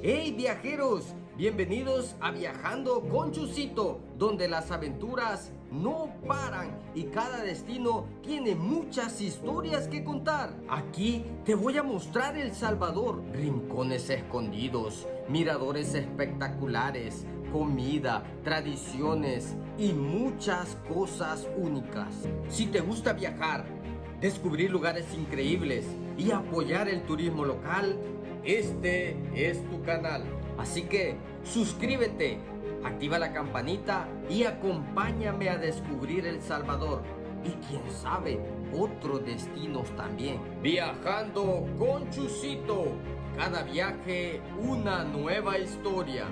¡Hey viajeros! Bienvenidos a Viajando con Chusito, donde las aventuras no paran y cada destino tiene muchas historias que contar. Aquí te voy a mostrar El Salvador, rincones escondidos, miradores espectaculares, comida, tradiciones y muchas cosas únicas. Si te gusta viajar, descubrir lugares increíbles y apoyar el turismo local, este es tu canal. Así que suscríbete, activa la campanita y acompáñame a descubrir El Salvador y quién sabe, otros destinos también. Viajando con Chusito, cada viaje una nueva historia.